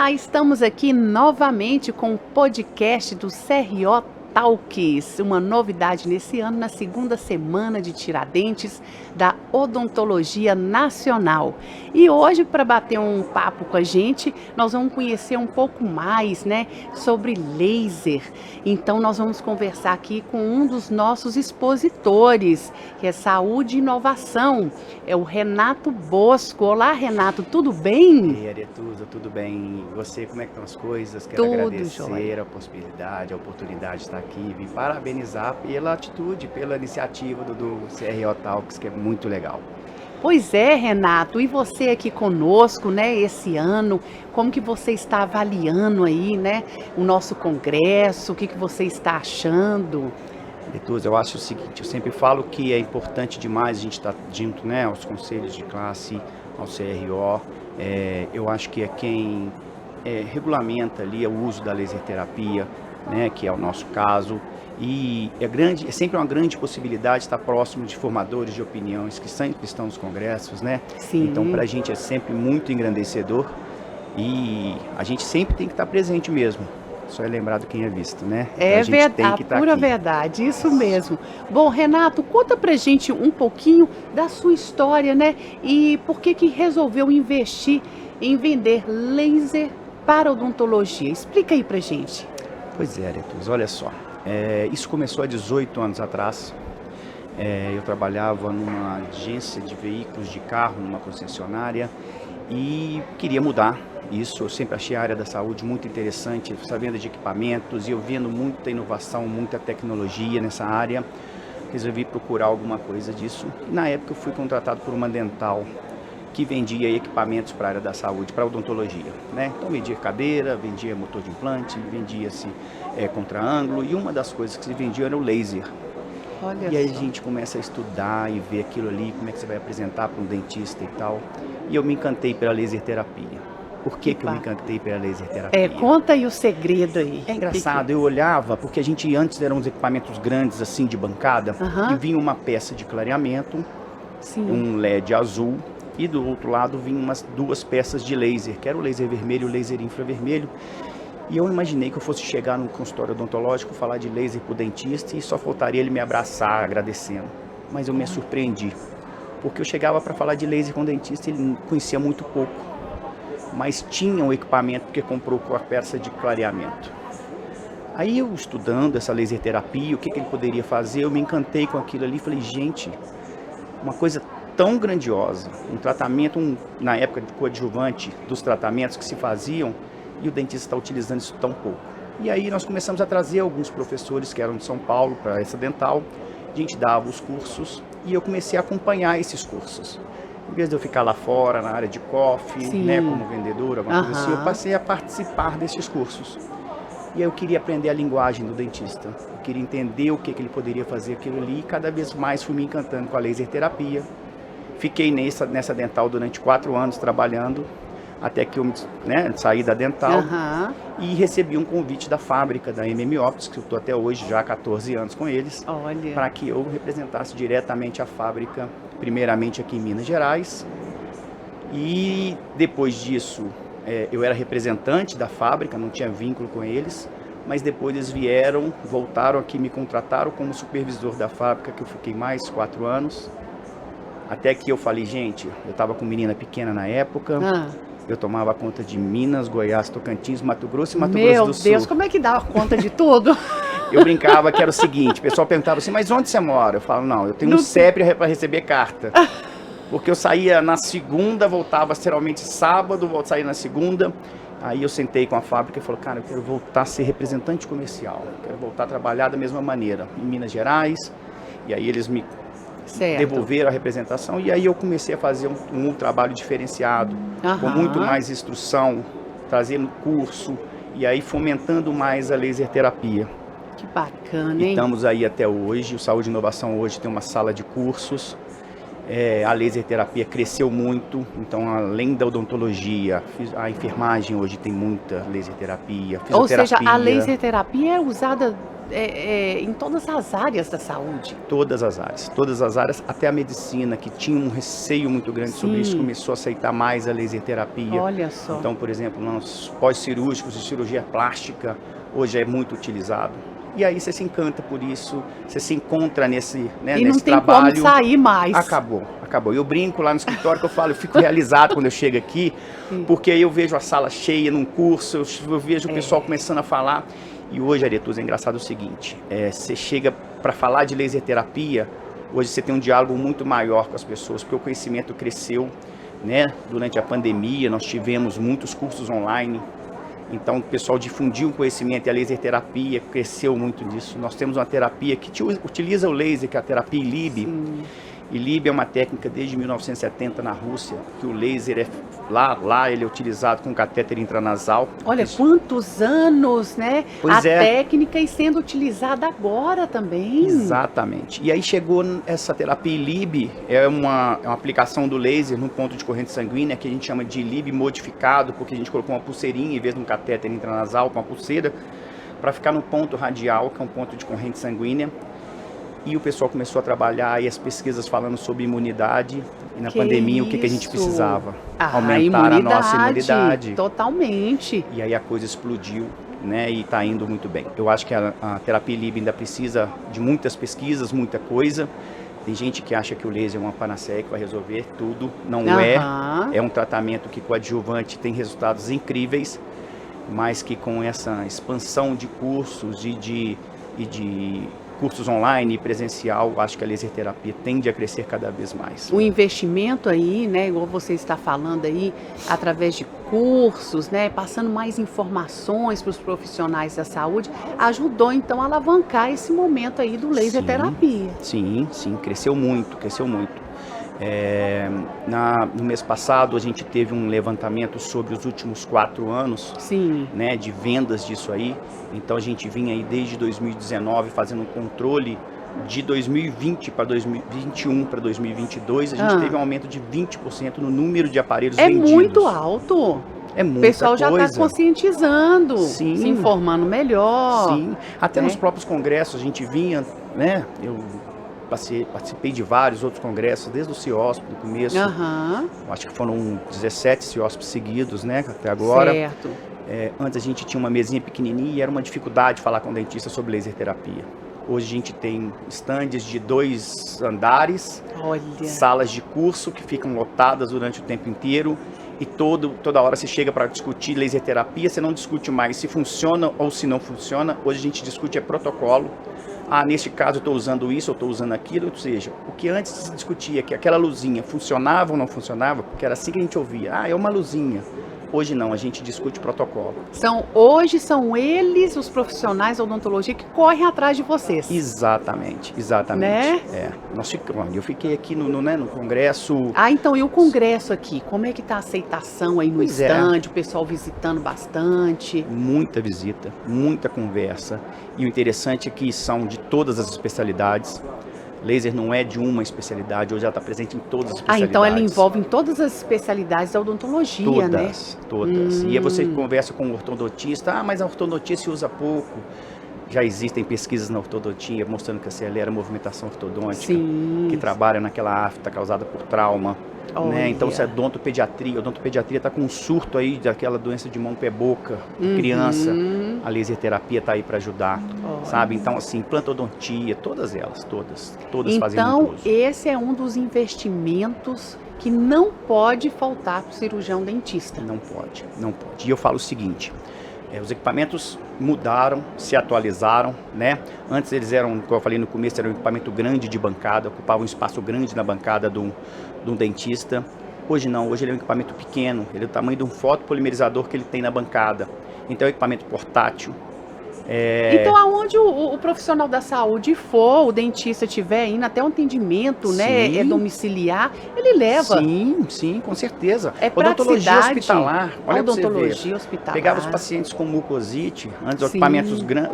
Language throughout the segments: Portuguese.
Olá, estamos aqui novamente com o podcast do CRO Talks, uma novidade nesse ano, na segunda semana de Tiradentes da Odontologia Nacional. E hoje, para bater um papo com a gente, nós vamos conhecer um pouco mais, sobre laser. Então, nós vamos conversar aqui com um dos nossos expositores, que é Saúde e Inovação, é o Renato Bosco. Olá, Renato, tudo bem? E aí, Aretusa, tudo bem? E você, como é que estão as coisas? Quero Tudo agradecer jóia. a possibilidade, a oportunidade de estar aqui, vim parabenizar pela atitude, pela iniciativa do CRO Talks, que é muito legal. Pois é, Renato, e você aqui conosco, esse ano, como que você está avaliando aí, o nosso congresso, o que você está achando? Aretusa, eu acho o seguinte, eu sempre falo que é importante demais a gente estar junto, aos conselhos de classe, ao CRO. Eu acho que é quem regulamenta ali o uso da laser terapia, que é o nosso caso. E é sempre uma grande possibilidade estar próximo de formadores de opiniões que sempre estão nos congressos, Sim. Então, para a gente é sempre muito engrandecedor e a gente sempre tem que estar presente mesmo. Só é lembrado quem é visto, É a gente tem que verdade, estar pura aqui. verdade, isso mesmo. Bom, Renato, conta pra gente um pouquinho da sua história, e por que resolveu investir em vender laser para odontologia? Explica aí pra gente. Pois é, Aretus, olha só. Isso começou há 18 anos atrás. Eu trabalhava numa agência de veículos de carro, numa concessionária, e queria mudar isso. Eu sempre achei a área da saúde muito interessante, essa venda de equipamentos, e eu vendo muita inovação, muita tecnologia nessa área. Resolvi procurar alguma coisa disso. E na época eu fui contratado por uma dental que vendia equipamentos para a área da saúde, para a odontologia, Então vendia cadeira, vendia motor de implante, vendia-se contra-ângulo, e uma das coisas que se vendia era o laser. Olha E aí a só. gente começa a estudar e ver aquilo ali, como é que você vai apresentar para um dentista e tal. E eu me encantei pela laser terapia. Por que eu me encantei pela laser terapia? Conta aí o segredo aí. É engraçado, eu olhava, porque a gente antes eram uns equipamentos grandes assim de bancada, Aham. e vinha uma peça de clareamento, Sim. um LED azul, e do outro lado vinham umas duas peças de laser, que era o laser vermelho e o laser infravermelho. E eu imaginei que eu fosse chegar no consultório odontológico, falar de laser para o dentista e só faltaria ele me abraçar agradecendo. Mas eu me surpreendi, porque eu chegava para falar de laser com o dentista e ele conhecia muito pouco, mas tinha o equipamento porque comprou com a peça de clareamento. Aí eu estudando essa laser terapia, o que ele poderia fazer, eu me encantei com aquilo ali e falei, gente, uma coisa tão grandiosa, um tratamento, na época de coadjuvante dos tratamentos que se faziam, e o dentista está utilizando isso tão pouco. E aí nós começamos a trazer alguns professores que eram de São Paulo para essa dental, a gente dava os cursos e eu comecei a acompanhar esses cursos. Em vez de eu ficar lá fora, na área de coffee, Sim. Como vendedor, alguma coisa assim, eu passei a participar desses cursos. E aí eu queria aprender a linguagem do dentista, eu queria entender o que ele poderia fazer aquilo ali, e cada vez mais fui me encantando com a laser terapia. Fiquei nessa dental durante 4 anos trabalhando, até que eu saí da dental. Aham. E recebi um convite da fábrica, da MM Optics, que eu estou até hoje já há 14 anos com eles, Olha. para que eu representasse diretamente a fábrica, primeiramente aqui em Minas Gerais. E depois disso, eu era representante da fábrica, não tinha vínculo com eles, mas depois eles voltaram aqui, me contrataram como supervisor da fábrica, que eu fiquei mais 4 anos. Até que eu falei, gente, eu estava com menina pequena na época, eu tomava conta de Minas, Goiás, Tocantins, Mato Grosso e Mato Grosso do Sul. Meu Deus, como é que dá conta de tudo? Eu brincava que era o seguinte, o pessoal perguntava assim, mas onde você mora? Eu falo, não, eu tenho um CEP para receber carta. Porque eu saía na segunda, voltava geralmente sábado, saía na segunda. Aí eu sentei com a fábrica e falei, cara, eu quero voltar a ser representante comercial, quero voltar a trabalhar da mesma maneira, em Minas Gerais. E aí eles me devolveram a representação, e aí eu comecei a fazer um trabalho diferenciado, com muito mais instrução, trazendo curso, e aí fomentando mais a laser terapia. Que bacana, E hein? estamos aí até hoje, o Saúde e Inovação hoje tem uma sala de cursos, a laser terapia cresceu muito, então além da odontologia, a enfermagem hoje tem muita laser terapia, fisioterapia. Ou seja, a laser terapia é usada em todas as áreas da saúde. Todas as áreas, até a medicina, que tinha um receio muito grande sobre isso, começou a aceitar mais a laser terapia. Olha só. Então, por exemplo, nos pós-cirúrgicos de cirurgia plástica, hoje é muito utilizado. E aí você se encanta por isso, você se encontra nesse, né, e nesse não tem trabalho. como sair mais. Acabou. Eu brinco lá no escritório que eu falo, eu fico realizado quando eu chego aqui, porque aí eu vejo a sala cheia num curso, eu vejo o pessoal começando a falar. E hoje, Aretusa, é engraçado o seguinte, você chega para falar de laser terapia, hoje você tem um diálogo muito maior com as pessoas, porque o conhecimento cresceu, né? Durante a pandemia, nós tivemos muitos cursos online. Então, o pessoal difundiu o conhecimento e a laser terapia cresceu muito disso. Nós temos uma terapia que utiliza o laser, que é a terapia ILIB. ILIB é uma técnica desde 1970 na Rússia, que o laser lá ele é utilizado com catéter intranasal. Olha, quantos anos, né? Pois a técnica e sendo utilizada agora também. Exatamente. E aí chegou essa terapia ILIB, é uma aplicação do laser no ponto de corrente sanguínea, que a gente chama de ILIB modificado, porque a gente colocou uma pulseirinha em vez de um catéter intranasal com uma pulseira, para ficar no ponto radial, que é um ponto de corrente sanguínea. E o pessoal começou a trabalhar e as pesquisas falando sobre imunidade. E na pandemia, o que a gente precisava? Aumentar a nossa imunidade. Totalmente. E aí a coisa explodiu, né? E está indo muito bem. Eu acho que a terapia ILIB ainda precisa de muitas pesquisas, muita coisa. Tem gente que acha que o laser é uma panaceia que vai resolver tudo. Não é. É um tratamento que coadjuvante tem resultados incríveis, mas que com essa expansão de cursos e de cursos online e presencial, acho que a laser terapia tende a crescer cada vez mais. O investimento aí, né, igual você está falando aí, através de cursos, né, passando mais informações para os profissionais da saúde, ajudou então a alavancar esse momento aí do laser terapia. Sim, cresceu muito. No mês passado a gente teve um levantamento sobre os últimos 4 anos, né, de vendas disso aí. Então a gente vinha aí desde 2019 fazendo um controle de 2020 para 2021 para 2022. A gente teve um aumento de 20% no número de aparelhos vendidos. É muito alto. É muita coisa. O pessoal já está conscientizando, se informando melhor. Sim, até nos próprios congressos a gente vinha, né, eu participei de vários outros congressos, desde o CIOSP, no começo. Acho que foram 17 CIOSP seguidos, né, até agora. Certo. Antes a gente tinha uma mesinha pequenininha e era uma dificuldade falar com o dentista sobre laser terapia. Hoje a gente tem estandes de 2 andares, salas de curso que ficam lotadas durante o tempo inteiro. E toda hora você chega para discutir laser terapia, você não discute mais se funciona ou se não funciona. Hoje a gente discute protocolo. Neste caso eu estou usando isso, eu estou usando aquilo. Ou seja, o que antes se discutia que aquela luzinha funcionava ou não funcionava, porque era assim que a gente ouvia. É uma luzinha. Hoje não, a gente discute protocolo. Hoje são eles, os profissionais da odontologia, que correm atrás de vocês. Exatamente. Né? Eu fiquei aqui no congresso. Então, e o congresso aqui? Como é que está a aceitação aí no stand, o pessoal visitando bastante? Muita visita, muita conversa. E o interessante é que são de todas as especialidades. Laser não é de uma especialidade, hoje ela está presente em todas as especialidades. Então ela envolve em todas as especialidades da odontologia, né? Todas. E aí você conversa com o ortodontista, mas a ortodontia se usa pouco. Já existem pesquisas na ortodontia mostrando que acelera a movimentação ortodôntica, que trabalha naquela afta causada por trauma. Né? Então, se é odontopediatria está com um surto aí daquela doença de mão, pé, boca, criança, a laser terapia está aí para ajudar, sabe? Então, assim, plantodontia, todas elas, todas fazem muito uso. Então, esse é um dos investimentos que não pode faltar para o cirurgião dentista. Não pode. E eu falo o seguinte, os equipamentos mudaram, se atualizaram, né? Antes eles eram, como eu falei no começo, era um equipamento grande de bancada, ocupava um espaço grande na bancada de um dentista. Hoje não, hoje ele é um equipamento pequeno, ele é do tamanho de um fotopolimerizador que ele tem na bancada. Então é um equipamento portátil. Então, aonde o profissional da saúde for, o dentista tiver indo até um atendimento, né, domiciliar, ele leva. Sim, com certeza. Odontologia hospitalar, olha pra você ver. Odontologia hospitalar. Pegava os pacientes com mucosite, antes os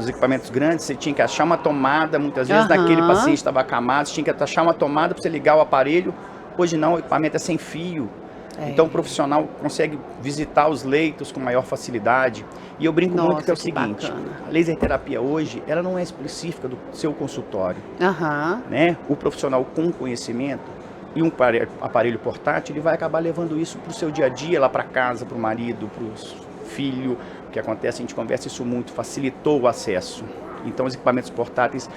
equipamentos grandes, você tinha que achar uma tomada, muitas vezes naquele paciente estava acamado, você tinha que achar uma tomada para você ligar o aparelho. Hoje não, o equipamento é sem fio. Então o profissional consegue visitar os leitos com maior facilidade. E eu brinco muito que é o seguinte, a laser terapia hoje, ela não é específica do seu consultório. Né? O profissional com conhecimento e um aparelho portátil, ele vai acabar levando isso para o seu dia a dia, lá para casa, para o marido, para os filhos. O que acontece, a gente conversa isso muito, facilitou o acesso. Então os equipamentos portáteis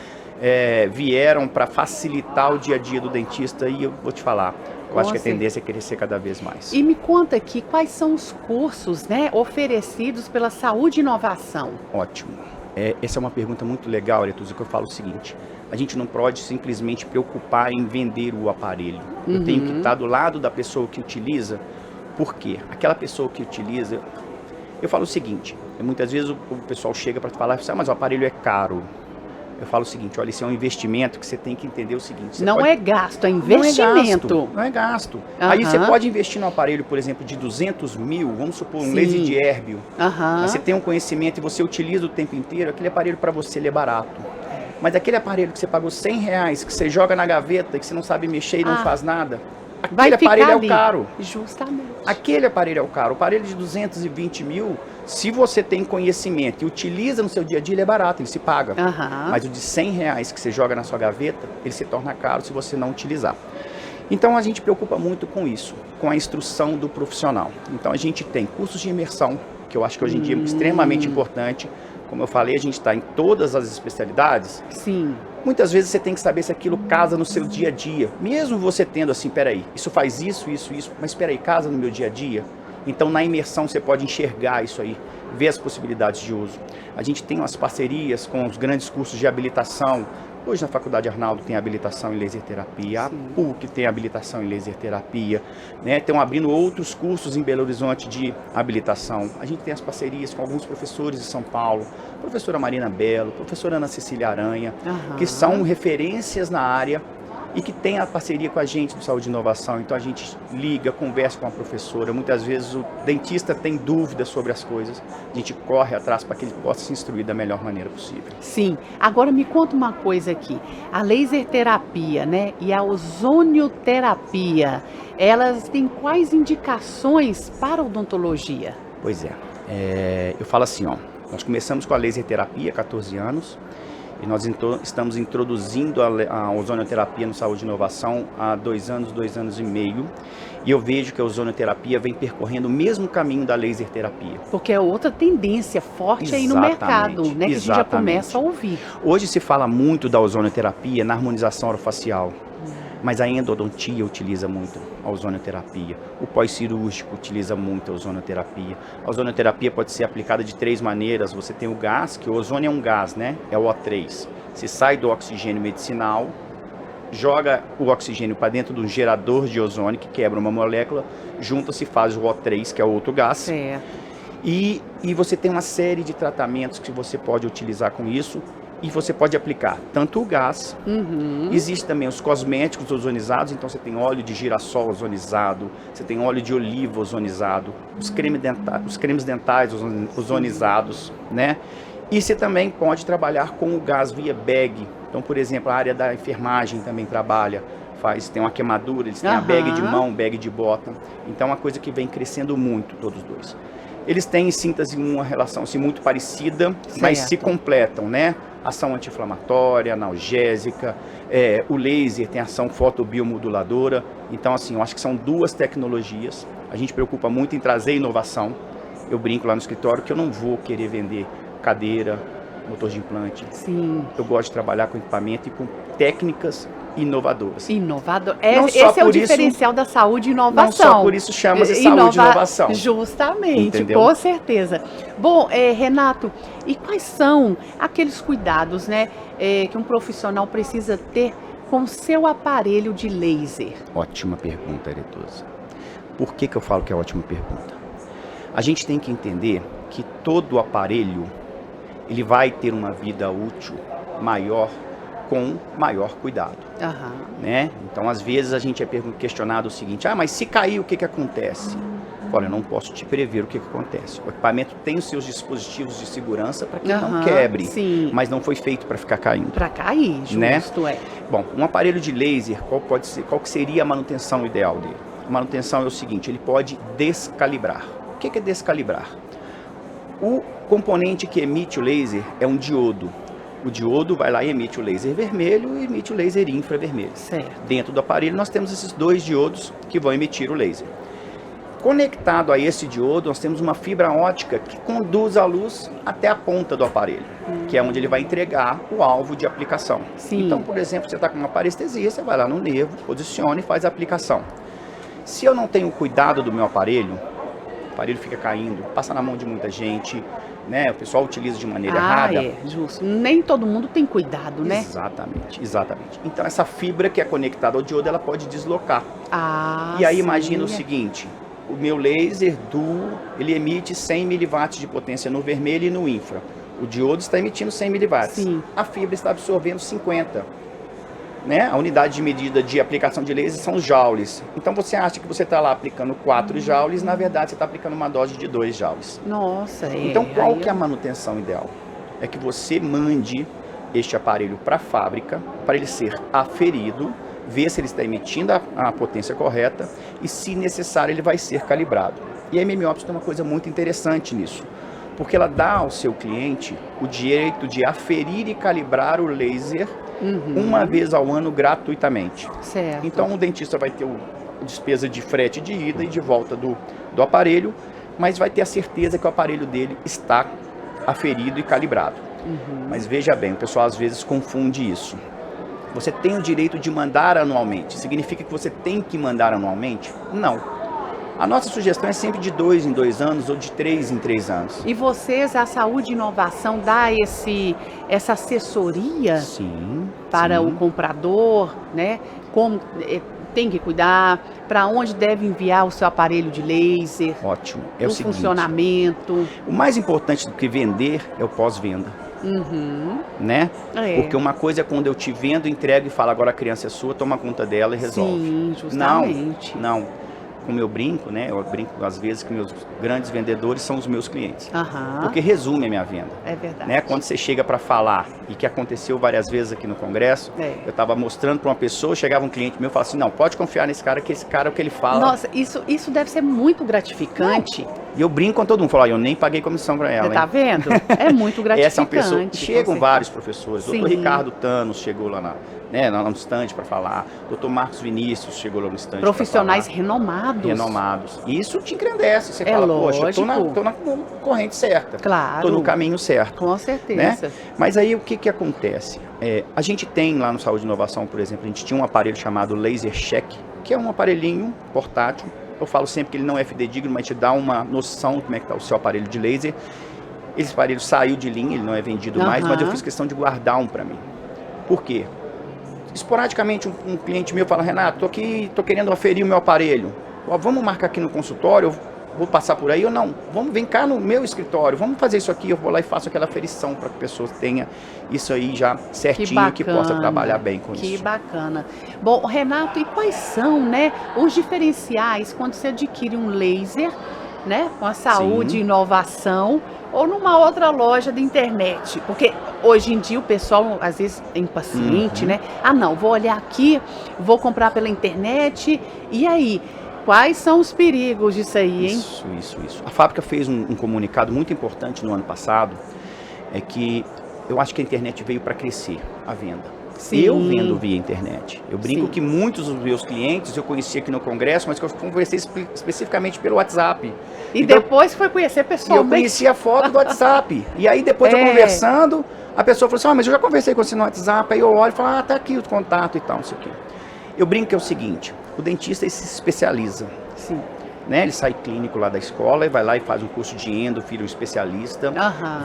vieram para facilitar o dia a dia do dentista e eu vou te falar, eu acho que a tendência é crescer cada vez mais. E me conta aqui, quais são os cursos, né, oferecidos pela Saúde e Inovação? Ótimo. Essa é uma pergunta muito legal, Aretusa, que eu falo o seguinte, a gente não pode simplesmente preocupar em vender o aparelho. Eu tenho que estar do lado da pessoa que utiliza, por quê? Aquela pessoa que utiliza, eu falo o seguinte, muitas vezes o pessoal chega para falar, mas o aparelho é caro. Eu falo o seguinte, olha, isso é um investimento que você tem que entender o seguinte. Não é gasto, é investimento. Não é gasto. Aí você pode investir num aparelho, por exemplo, de 200 mil, vamos supor, um laser de Erbium. Mas você tem um conhecimento e você utiliza o tempo inteiro, aquele aparelho para você ele é barato. Mas aquele aparelho que você pagou R$100, que você joga na gaveta e que você não sabe mexer e não faz nada, aquele aparelho é o caro. Justamente. Aquele aparelho é o caro. O aparelho de 220 mil, se você tem conhecimento e utiliza no seu dia a dia, ele é barato, ele se paga. Mas o de R$100 que você joga na sua gaveta, ele se torna caro se você não utilizar. Então a gente preocupa muito com isso, com a instrução do profissional. Então a gente tem cursos de imersão, que eu acho que hoje em dia é extremamente importante. Como eu falei, a gente está em todas as especialidades. Sim. Muitas vezes você tem que saber se aquilo casa no seu dia a dia. Mesmo você tendo assim, peraí, isso faz isso, mas peraí, casa no meu dia a dia? Então na imersão você pode enxergar isso aí, ver as possibilidades de uso. A gente tem umas parcerias com os grandes cursos de habilitação. Hoje na Faculdade Arnaldo tem habilitação em laser terapia, a PUC tem habilitação em laser terapia, né? Estão abrindo outros cursos em Belo Horizonte de habilitação. A gente tem as parcerias com alguns professores de São Paulo, professora Marina Belo, professora Ana Cecília Aranha, que são referências na área e que tem a parceria com a gente do Saúde e Inovação. Então a gente liga, conversa com a professora, muitas vezes o dentista tem dúvidas sobre as coisas, a gente corre atrás para que ele possa se instruir da melhor maneira possível. Sim, agora me conta uma coisa aqui, a laser terapia, né, e a ozonioterapia, elas têm quais indicações para a odontologia? Pois eu falo assim, ó, nós começamos com a laser terapia há 14 anos, e nós estamos introduzindo a ozonioterapia no Saúde e Inovação há 2 anos, 2 anos e meio. E eu vejo que a ozonioterapia vem percorrendo o mesmo caminho da laser terapia. Porque é outra tendência forte aí no mercado, né? Que a gente já começa a ouvir. Hoje se fala muito da ozonioterapia na harmonização orofacial. Mas a endodontia utiliza muito a ozonioterapia. O pós-cirúrgico utiliza muito a ozonioterapia. A ozonioterapia pode ser aplicada de 3 maneiras. Você tem o gás, que o ozônio é um gás, né? É o O3. Você sai do oxigênio medicinal, joga o oxigênio para dentro de um gerador de ozônio, que quebra uma molécula, junta-se e faz o O3, que é o outro gás. Certo. E você tem uma série de tratamentos que você pode utilizar com isso. E você pode aplicar tanto o gás, existe também os cosméticos ozonizados, então você tem óleo de girassol ozonizado, você tem óleo de oliva ozonizado, os cremes dentais ozonizados, né? E você também pode trabalhar com o gás via bag. Então, por exemplo, a área da enfermagem também trabalha, tem uma queimadura, eles têm a bag de mão, bag de bota. Então é uma coisa que vem crescendo muito, todos dois. Eles têm em síntese uma relação assim, muito parecida, mas se completam, né? Ação anti-inflamatória, analgésica, o laser tem ação fotobiomoduladora. Então, assim, eu acho que são 2 tecnologias. A gente preocupa muito em trazer inovação. Eu brinco lá no escritório que eu não vou querer vender cadeira, motor de implante. Sim. Eu gosto de trabalhar com equipamento e com técnicas inovadoras. Inovador. Esse é o diferencial da saúde e inovação. Não só por isso chama-se saúde e inovação. Justamente, entendeu? Com certeza. Bom, Renato, e quais são aqueles cuidados, né, que um profissional precisa ter com o seu aparelho de laser? Ótima pergunta, Aretusa. Por que eu falo que é ótima pergunta? A gente tem que entender que todo aparelho ele vai ter uma vida útil maior com maior cuidado, né? Então, às vezes, a gente é questionado o seguinte, mas se cair, o que acontece? Olha, eu não posso te prever o que acontece. O equipamento tem os seus dispositivos de segurança para que não quebre, mas não foi feito para ficar caindo. Para cair, justo, né? Bom, um aparelho de laser, qual que seria a manutenção ideal dele? A manutenção é o seguinte, ele pode descalibrar. O que é descalibrar? O componente que emite o laser é um diodo. O diodo vai lá e emite o laser vermelho e emite o laser infravermelho. Certo. Dentro do aparelho nós temos esses dois diodos que vão emitir o laser. Conectado a esse diodo, nós temos uma fibra ótica que conduz a luz até a ponta do aparelho, que é onde ele vai entregar o alvo de aplicação. Sim. Então, por exemplo, você está com uma parestesia, você vai lá no nervo, posiciona e faz a aplicação. Se eu não tenho cuidado do meu aparelho, o aparelho fica caindo, passa na mão de muita gente, né? O pessoal utiliza de maneira errada. É, justo. Nem todo mundo tem cuidado, né? Exatamente, exatamente. Então, essa fibra que é conectada ao diodo, ela pode deslocar. Ah, E aí, sim. imagina o seguinte, o meu laser duo, ele emite 100 mW de potência no vermelho e no infra. O diodo está emitindo 100 mW. Sim. A fibra está absorvendo 50. Né? A unidade de medida de aplicação de laser são os joules. Então você acha que você está lá aplicando 4 joules, na verdade você está aplicando uma dose de 2 joules. Nossa, Então qual aí que é a manutenção ideal? É que você mande este aparelho para a fábrica, para ele ser aferido, ver se ele está emitindo a potência correta e, se necessário, ele vai ser calibrado. E a MMOps tem uma coisa muito interessante nisso, porque ela dá ao seu cliente o direito de aferir e calibrar o laser uma vez ao ano gratuitamente. Certo. Então o dentista vai ter a despesa de frete de ida e de volta do aparelho, mas vai ter a certeza que o aparelho dele está aferido e calibrado. Mas veja bem, o pessoal às vezes confunde isso. Você tem o direito de mandar anualmente. Significa que você tem que mandar anualmente? Não. A nossa sugestão é sempre de 2 em 2 anos ou de 3 em 3 anos. E vocês, a Saúde e Inovação, dá essa assessoria Sim, para sim. o comprador, né? Como tem que cuidar, para onde deve enviar o seu aparelho de laser, Ótimo. É o o seguinte, funcionamento. o mais importante do que vender é o pós-venda, né? É. Porque uma coisa é quando eu te vendo, entrego e falo, agora a criança é sua, toma conta dela e resolve. Sim, justamente. Não. Como eu brinco, né? Eu brinco às vezes que meus grandes vendedores são os meus clientes. Aham, Porque resume a minha venda. é verdade. Né? Quando você chega para falar, e que aconteceu várias vezes aqui no congresso, eu estava mostrando para uma pessoa, chegava um cliente meu e falava assim, não, pode confiar nesse cara, que esse cara é o que ele fala. Nossa, isso deve ser muito gratificante. E eu brinco com todo mundo, falo, eu nem paguei comissão para ela. Você tá hein? vendo? É muito gratificante. Essa é uma pessoa, com chegam certeza. vários professores, o Sim. doutor Ricardo Thanos chegou lá no stand para falar, o doutor Marcos Vinícius chegou lá no stand Profissionais para falar. renomados. Renomados. E isso te engrandece, você É fala, poxa, lógico. tô na corrente certa, Claro. tô no caminho certo. Com certeza. Né? Mas aí o que acontece? A gente tem lá no Saúde e Inovação, por exemplo, a gente tinha um aparelho chamado Laser Check, que é um aparelhinho portátil. Eu falo sempre que ele não é fidedigno, mas te dá uma noção de como é que está o seu aparelho de laser. Esse aparelho saiu de linha, ele não é vendido mais, mas eu fiz questão de guardar um para mim. Por quê? Esporadicamente um cliente meu fala, Renato, tô querendo aferir o meu aparelho. Ó, vamos marcar aqui no consultório, eu vou passar por aí ou não? Vem cá no meu escritório, vamos fazer isso aqui, eu vou lá e faço aquela aferição para que a pessoa tenha isso aí já certinho, que possa trabalhar bem com isso. Que bacana. Bom, Renato, e quais são, né, os diferenciais quando você adquire um laser, né, com a Saúde e Inovação, ou numa outra loja de internet? Porque hoje em dia o pessoal às vezes é impaciente, né? Ah, não, vou olhar aqui, vou comprar pela internet, e aí? Quais são os perigos disso aí, hein? Isso. A fábrica fez um comunicado muito importante no ano passado, é que eu acho que a internet veio para crescer a venda. Sim. Eu vendo via internet. Eu brinco Sim. que muitos dos meus clientes eu conheci aqui no congresso, mas que eu conversei especificamente pelo WhatsApp. E Então, depois foi conhecer eu pessoalmente. conheci a foto do WhatsApp. E aí depois eu conversando, a pessoa falou assim, mas eu já conversei com você no WhatsApp. Aí eu olho e falo, tá aqui o contato e tal, não sei o quê. Eu brinco que é o seguinte, o dentista ele se especializa. Sim. Né? Ele sai clínico lá da escola e vai lá e faz um curso de endo, vira um especialista,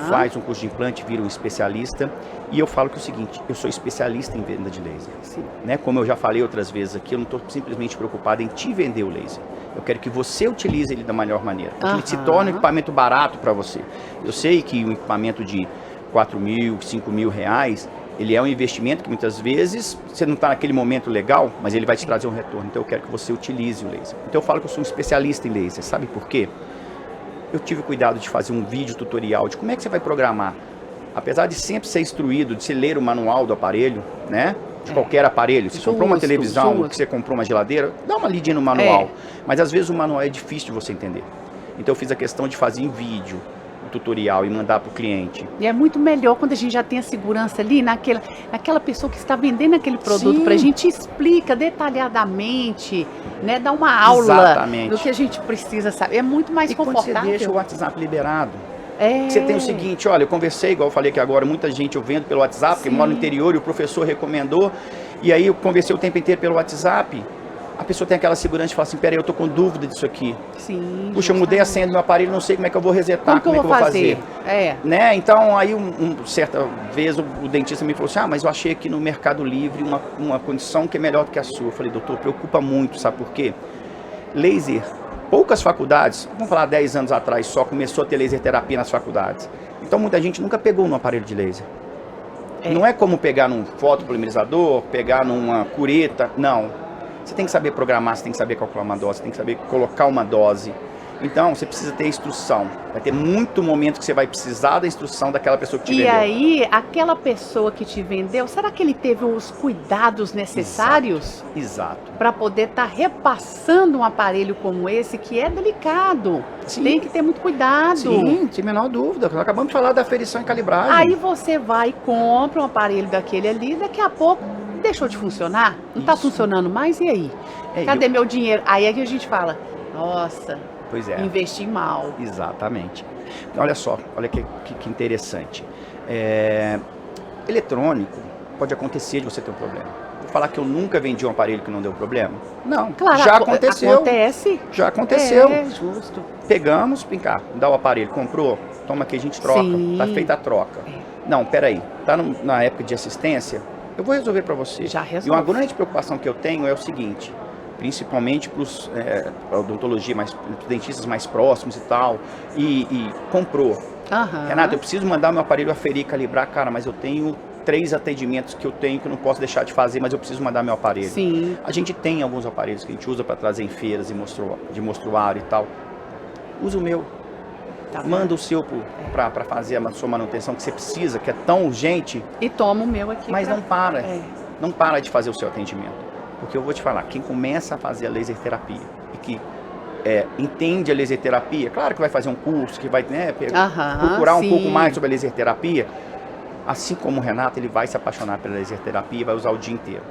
faz um curso de implante, vira um especialista. E eu falo que é o seguinte, eu sou especialista em venda de laser. Né? Como eu já falei outras vezes aqui, eu não estou simplesmente preocupado em te vender o laser. Eu quero que você utilize ele da melhor maneira, que ele se torne um equipamento barato para você. Eu sei que um equipamento de 4 mil, 5 mil reais, ele é um investimento que muitas vezes você não está naquele momento legal, mas ele vai te trazer um retorno. Então eu quero que você utilize o laser. Então eu falo que eu sou um especialista em laser. Sabe por quê? Eu tive cuidado de fazer um vídeo tutorial de como é que você vai programar. Apesar de sempre ser instruído, de se ler o manual do aparelho, né? de qualquer aparelho. Você comprou uma televisão, justo. que você comprou uma geladeira, dá uma lidinha no manual. Mas às vezes o manual é difícil de você entender. Então eu fiz a questão de fazer em vídeo o tutorial e mandar para o cliente. E é muito melhor quando a gente já tem a segurança ali naquela pessoa que está vendendo aquele produto Sim. para a gente explica detalhadamente, né? Dá uma aula Exatamente. do que a gente precisa saber. É muito mais E quando confortável. você deixa o WhatsApp liberado, É. você tem o seguinte, olha, eu conversei, igual eu falei aqui agora, muita gente eu vendo pelo WhatsApp, porque Sim. mora no interior e o professor recomendou, e aí eu conversei o tempo inteiro pelo WhatsApp, a pessoa tem aquela segurança de falar assim, peraí, eu tô com dúvida disso aqui. Sim. Puxa, eu mudei a senha do meu aparelho, não sei como é que eu vou resetar, Como que eu vou fazer? Né? Então, aí, certa vez, o dentista me falou assim, mas eu achei aqui no Mercado Livre uma condição que é melhor do que a sua. Eu falei, doutor, preocupa muito, sabe por quê? Laser, poucas faculdades, vamos falar 10 anos atrás só, começou a ter laser terapia nas faculdades. Então, muita gente nunca pegou num aparelho de laser. Não é como pegar num fotopolimerizador, pegar numa cureta, não. Você tem que saber programar, você tem que saber calcular uma dose, você tem que saber colocar uma dose. Então, você precisa ter instrução. Vai ter muito momento que você vai precisar da instrução daquela pessoa que te vendeu. E aí, aquela pessoa que te vendeu, será que ele teve os cuidados necessários? Exato. Para poder estar repassando um aparelho como esse, que é delicado. Sim. Tem que ter muito cuidado. Sim, sem a menor dúvida. Nós acabamos de falar da aferição e calibragem. Aí você vai e compra um aparelho daquele ali, daqui a pouco deixou de funcionar, não está funcionando mais, e aí? Cadê meu dinheiro? Aí é que a gente fala, nossa, pois é. Investi mal. Exatamente. Olha só, olha que interessante. Eletrônico, pode acontecer de você ter um problema. Vou falar que eu nunca vendi um aparelho que não deu problema? Não, claro, já aconteceu. Acontece. Já aconteceu. É, justo. Pegamos, vem cá, dá o aparelho, comprou, toma aqui, a gente troca, Sim. tá feita a troca. Não, peraí, tá na época de assistência, eu vou resolver para você. Já resolve. E uma grande preocupação que eu tenho é o seguinte, principalmente para a odontologia, os dentistas mais próximos e tal, e comprou. Renato, eu preciso mandar meu aparelho aferir, calibrar, cara, mas eu tenho 3 atendimentos que eu tenho que eu não posso deixar de fazer, mas eu preciso mandar meu aparelho. Sim. A gente tem alguns aparelhos que a gente usa para trazer em feiras de mostruário e tal. Usa o meu. Manda o seu para fazer a sua manutenção que você precisa, que é tão urgente. E toma o meu aqui. Mas não para. Não para de fazer o seu atendimento. Porque eu vou te falar, quem começa a fazer a laser terapia e que entende a laser terapia, claro que vai fazer um curso, que vai procurar um pouco mais sobre a laser terapia, assim como o Renato, ele vai se apaixonar pela laser terapia e vai usar o dia inteiro.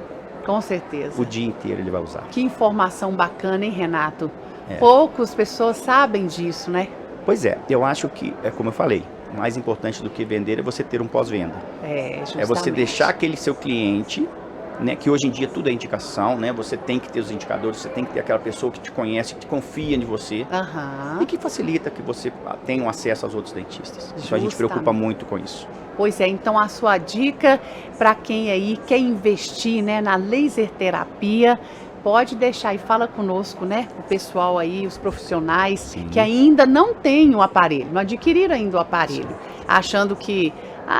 Com certeza. O dia inteiro ele vai usar. Que informação bacana, hein, Renato? Poucas pessoas sabem disso, né? Pois é, eu acho que, como eu falei, o mais importante do que vender é você ter um pós-venda. Justamente. É você deixar aquele seu cliente, né, que hoje em dia tudo é indicação, né? Você tem que ter os indicadores, você tem que ter aquela pessoa que te conhece, que confia em você e que facilita que você tenha um acesso aos outros dentistas. Isso a gente preocupa muito com isso. Pois é, então a sua dica para quem aí quer investir, né, na laser terapia, pode deixar e fala conosco, né? O pessoal aí, os profissionais que ainda não têm o aparelho, não adquiriram ainda o aparelho, achando que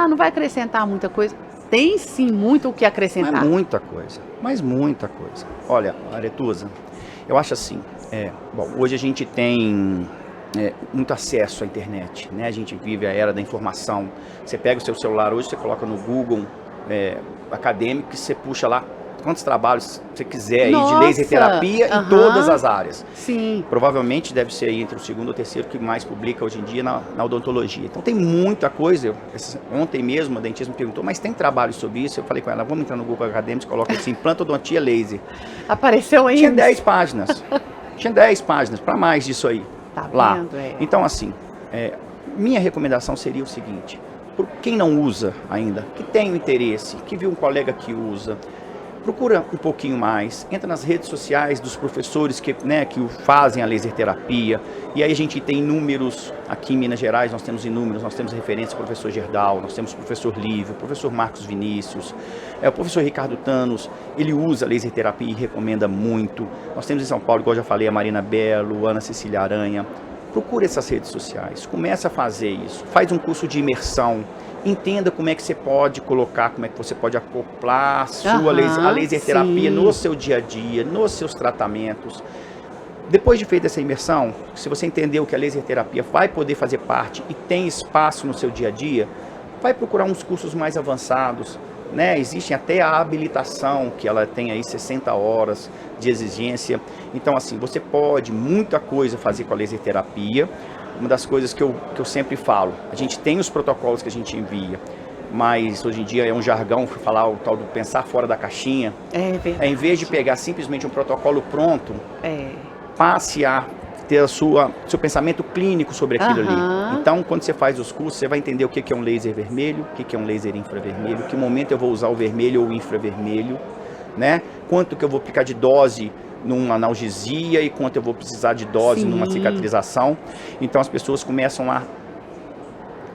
não vai acrescentar muita coisa. Tem sim muito o que acrescentar. Mas muita coisa. Olha, Aretusa, eu acho assim, hoje a gente tem muito acesso à internet, né? A gente vive a era da informação. Você pega o seu celular hoje, você coloca no Google acadêmico e você puxa lá quantos trabalhos você quiser aí de laser terapia em todas as áreas. Sim. Provavelmente deve ser aí entre o segundo ou terceiro que mais publica hoje em dia na odontologia. Então tem muita coisa. Ontem mesmo a dentista me perguntou, mas tem trabalho sobre isso? Eu falei com ela, vamos entrar no Google Acadêmico, coloca assim, implantodontia laser. Apareceu aí? Tinha 10 páginas. Tinha 10 páginas, para mais disso aí. Tá lá. Vendo? Então assim, minha recomendação seria o seguinte, por quem não usa ainda, que tem o interesse, que viu um colega que usa, procura um pouquinho mais, entra nas redes sociais dos professores que fazem a laser terapia, e aí a gente tem inúmeros, aqui em Minas Gerais nós temos inúmeros, nós temos referência ao professor Gerdau, nós temos o professor Lívio, o professor Marcos Vinícius, o professor Ricardo Tanos, ele usa laser terapia e recomenda muito. Nós temos em São Paulo, igual eu já falei, a Marina Belo, Ana Cecília Aranha. Procure essas redes sociais, comece a fazer isso, faz um curso de imersão, entenda como é que você pode colocar, como é que você pode acoplar a laser terapia no seu dia a dia, nos seus tratamentos. Depois de feita essa imersão, se você entendeu que a laser terapia vai poder fazer parte e tem espaço no seu dia a dia, vai procurar uns cursos mais avançados, né? Existem até a habilitação, que ela tem aí 60 horas de exigência. Então, assim, você pode muita coisa fazer com a laser terapia. Uma das coisas que eu sempre falo, a gente tem os protocolos que a gente envia, mas hoje em dia é um jargão falar o tal do pensar fora da caixinha. É verdade. Em vez de pegar simplesmente um protocolo pronto, passe a ter seu pensamento clínico sobre aquilo ali. Então, quando você faz os cursos, você vai entender o que é um laser vermelho, o que é um laser infravermelho, que momento eu vou usar o vermelho ou o infravermelho, né? Quanto que eu vou aplicar de dose numa analgesia e quanto eu vou precisar de dose numa cicatrização. Então, as pessoas começam a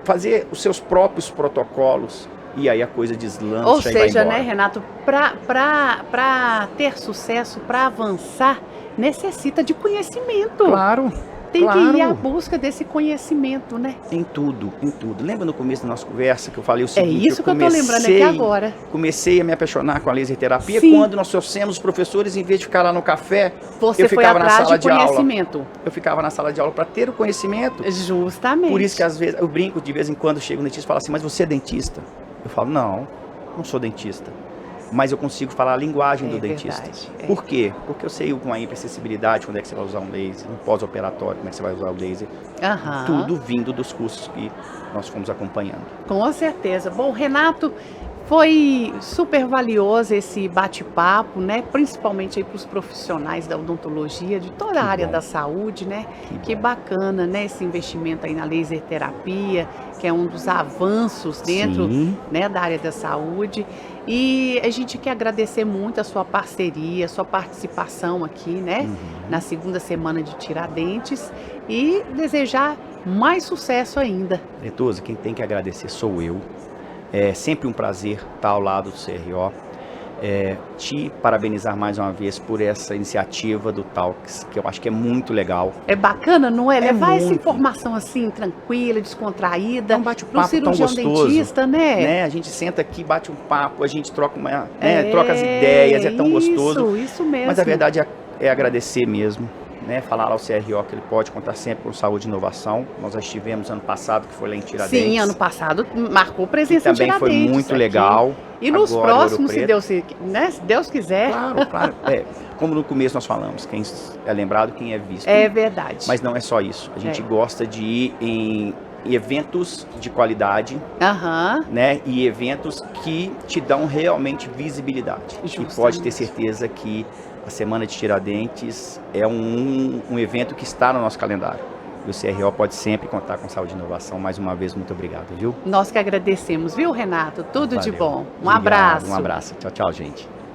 fazer os seus próprios protocolos e aí a coisa deslancha. Ou e vai seja, embora. né, Renato, para ter sucesso, para avançar, necessita de conhecimento. Claro. Tem que ir à busca desse conhecimento, né? Em tudo, em tudo. Lembra no começo da nossa conversa que eu falei o seguinte? É isso que eu tô lembrando aqui agora. Comecei a me apaixonar com a laser terapia quando nós trouxemos os professores, em vez de ficar lá no café, você eu ficava foi na atrás sala de conhecimento. Eu ficava na sala de aula para ter o conhecimento. Justamente. Por isso que às vezes eu brinco, de vez em quando chego no dentista e falo assim, mas você é dentista? Eu falo, não sou dentista. Mas eu consigo falar a linguagem do dentista. Por quê? Porque eu sei com a hiperacessibilidade, quando é que você vai usar um laser, no pós-operatório, como é que você vai usar o laser. Tudo vindo dos cursos que nós fomos acompanhando. Com certeza. Bom, Renato, foi super valioso esse bate-papo, né? Principalmente aí para os profissionais da odontologia, de toda a área da saúde, né? Que bacana, né? Esse investimento aí na laser terapia, que é um dos avanços dentro, né, da área da saúde. E a gente quer agradecer muito a sua parceria, a sua participação aqui, né? Na segunda semana de Tiradentes e desejar mais sucesso ainda. Ventosa, quem tem que agradecer sou eu. É sempre um prazer estar ao lado do CRO. Te parabenizar mais uma vez por essa iniciativa do Talks, que eu acho que é muito legal. É bacana, não é? Levar essa informação assim, tranquila, descontraída, um bate-papo cirurgião tão gostoso, dentista, né? A gente senta aqui, bate um papo, a gente troca troca as ideias, é tão gostoso. Isso mesmo. Mas a verdade é agradecer mesmo. Né, falar ao CRO que ele pode contar sempre com saúde e inovação. Nós já estivemos ano passado, que foi lá em Tiradentes. Sim, ano passado marcou presença em Tiradentes. Também foi muito legal. E nos próximos, se Deus quiser. Claro. Como no começo nós falamos, quem é lembrado, quem é visto. É verdade. Mas não é só isso. A gente gosta de ir em eventos de qualidade, né? E eventos que te dão realmente visibilidade. E pode ter certeza que a Semana de Tiradentes é um evento que está no nosso calendário. E o CRO pode sempre contar com saúde e inovação. Mais uma vez, muito obrigado, viu? Nós que agradecemos, viu, Renato? Tudo de bom. Um abraço. Um abraço. Tchau, tchau, gente.